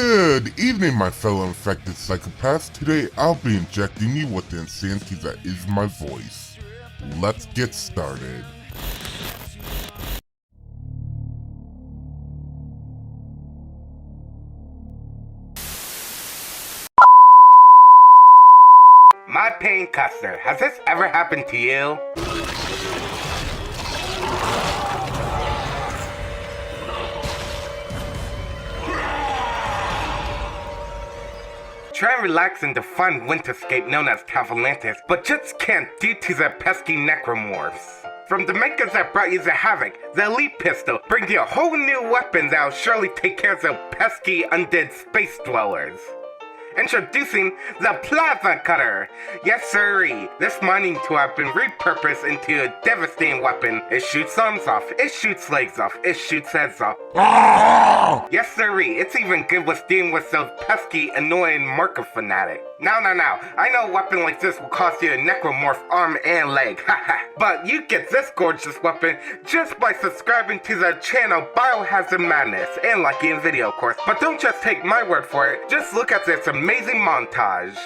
Good evening, my fellow infected psychopaths. Today, I'll be injecting you with the insanity that is my voice. Let's get started. My pain custer, has this ever happened to you? Try and relax in the fun winterscape known as Atlantis, but just can't due to the pesky necromorphs. From the makers that brought you the Havoc, the Elite Pistol brings you a whole new weapon that'll surely take care of the pesky undead space dwellers. Introducing the Plasma Cutter! Yes sirree, this mining tool has been repurposed into a devastating weapon. It shoots arms off, it shoots legs off, it shoots heads off. Yes sirree, it's even good with dealing with those pesky, annoying marker fanatic. Now, I know a weapon like this will cost you a necromorph arm and leg, haha. But you get this gorgeous weapon just by subscribing to the channel Biohazard Madness and liking the video, of course. But don't just take my word for it, just look at this amazing montage.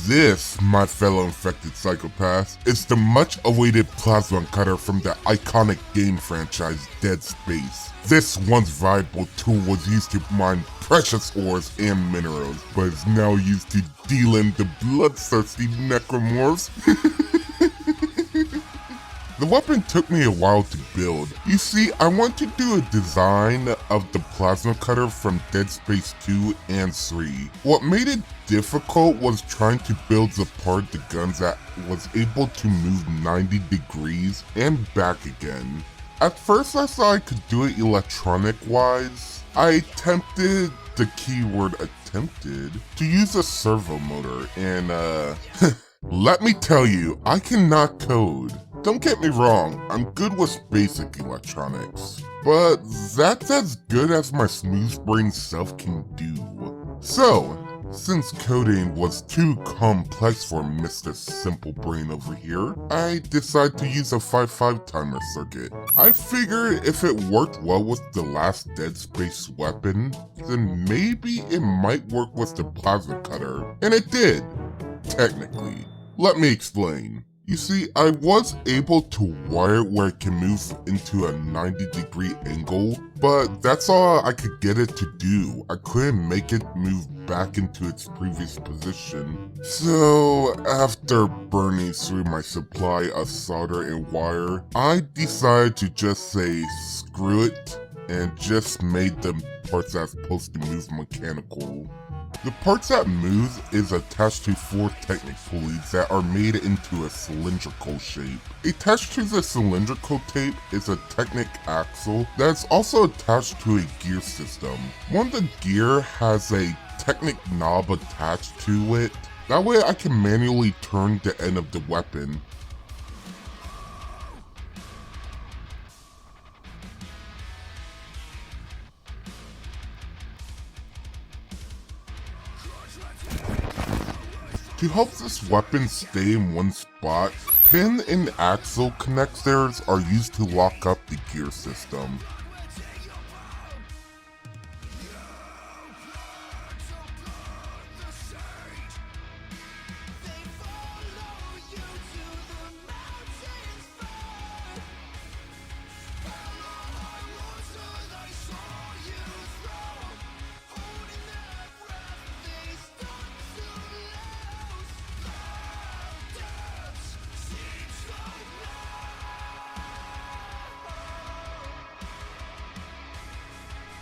This, my fellow infected psychopaths, is the much-awaited Plasma Cutter from the iconic game franchise Dead Space. This once viable tool was used to mine precious ores and minerals, but is now used to deal in the bloodthirsty necromorphs. The weapon took me a while to build. You see, I want to do a design of the Plasma Cutter from Dead Space 2 and 3. What made it difficult was trying to build apart the guns that was able to move 90 degrees and back again. At first I thought I could do it electronic wise. I attempted, the keyword attempted, to use a servo motor and let me tell you, I cannot code. Don't get me wrong, I'm good with basic electronics, but that's as good as my smooth brain self can do. So, Since coding was too complex for Mr. Simple Brain over here, I decided to use a 5-5 timer circuit. I figured if it worked well with the last Dead Space weapon, then maybe it might work with the plasma cutter. And it did, technically. Let me explain. You see, I was able to wire it where it can move into a 90-degree angle, but that's all I could get it to do. I couldn't make it move back into its previous position. So, after burning through my supply of solder and wire, I decided to just say screw it and just made the parts that's supposed to move mechanical. The parts that move is attached to 4 Technic pulleys that are made into a cylindrical shape. Attached to the cylindrical tape is a Technic axle that is also attached to a gear system. One of the gear has a Technic knob attached to it. That way I can manually turn the end of the weapon. To help this weapon stay in one spot, pin and axle connectors are used to lock up the gear system.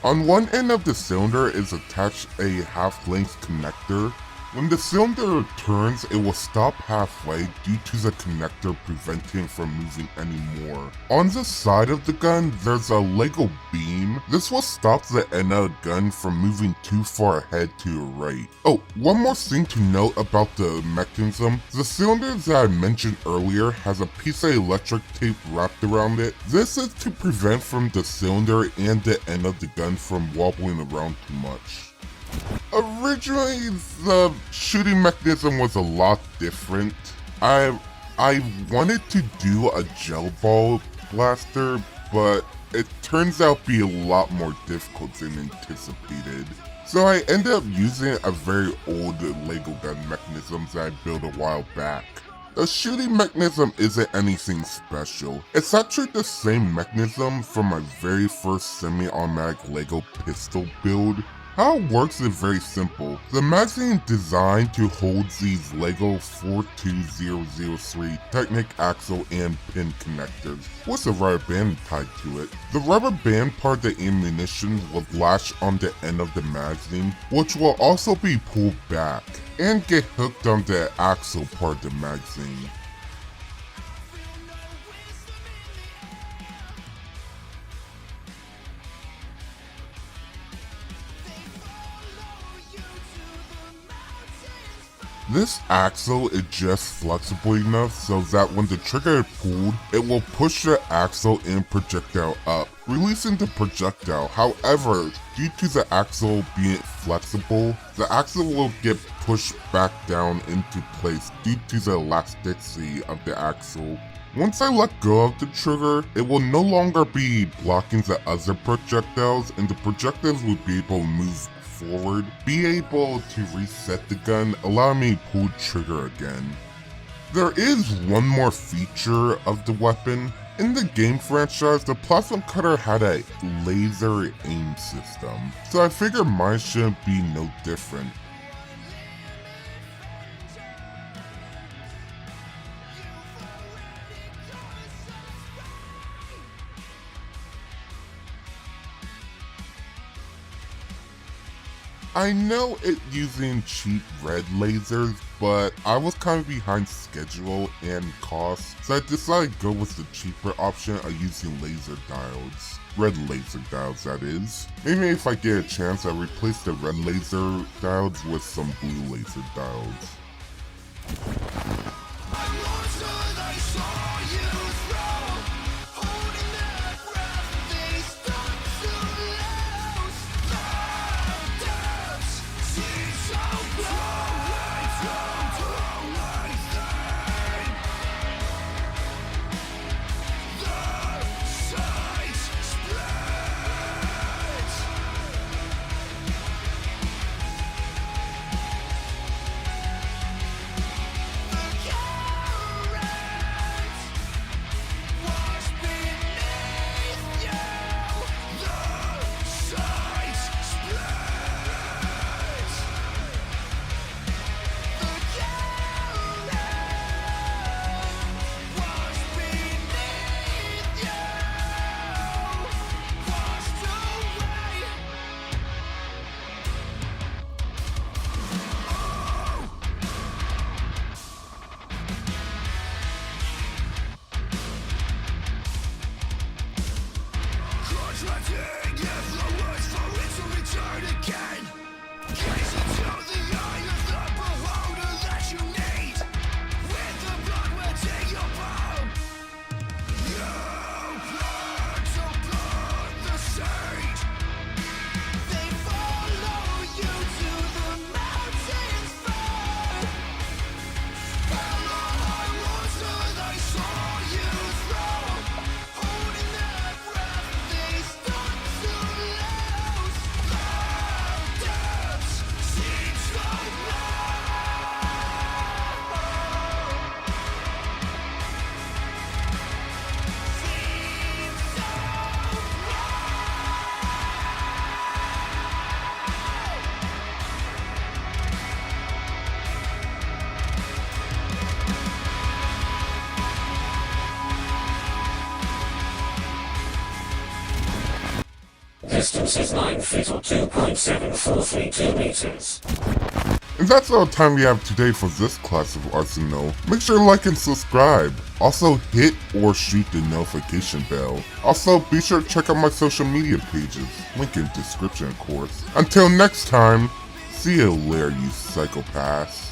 On one end of the cylinder is attached a half-length connector. When the cylinder turns, it will stop halfway due to the connector preventing it from moving anymore. On the side of the gun, there's a Lego beam. This will stop the end of the gun from moving too far ahead to the right. Oh, one more thing to note about the mechanism. The cylinder that I mentioned earlier has a piece of electric tape wrapped around it. This is to prevent from the cylinder and the end of the gun from wobbling around too much. Originally, the shooting mechanism was a lot different. I wanted to do a gel ball blaster, but it turns out to be a lot more difficult than anticipated. So I ended up using a very old Lego gun mechanism that I built a while back. The shooting mechanism isn't anything special. It's actually the same mechanism from my very first semi-automatic Lego pistol build. How it works is very simple. The magazine is designed to hold these LEGO 42003 Technic axle and pin connectors, with a rubber band tied to it. The rubber band part of the ammunition will latch on the end of the magazine, which will also be pulled back, and get hooked on the axle part of the magazine. This axle is just flexible enough so that when the trigger is pulled, it will push the axle and projectile up, releasing the projectile. However, due to the axle being flexible, the axle will get pushed back down into place due to the elasticity of the axle. Once I let go of the trigger, it will no longer be blocking the other projectiles, and the projectiles will be able to move forward, be able to reset the gun, allowing me to pull trigger again. There is one more feature of the weapon. In the game franchise, the plasma cutter had a laser aim system, so I figured mine shouldn't be no different. I know it's using cheap red lasers, but I was kind of behind schedule and cost, so I decided to go with the cheaper option of using laser diodes. Red laser diodes, that is. Maybe if I get a chance, I'll replace the red laser diodes with some blue laser diodes. distance is 9 feet or 2.7432 meters. And that's all the time we have today for this class of Arsenal. Make sure to like and subscribe. Also hit or shoot the notification bell. Also be sure to check out my social media pages. Link in description of course. Until next time, see you later you psychopaths.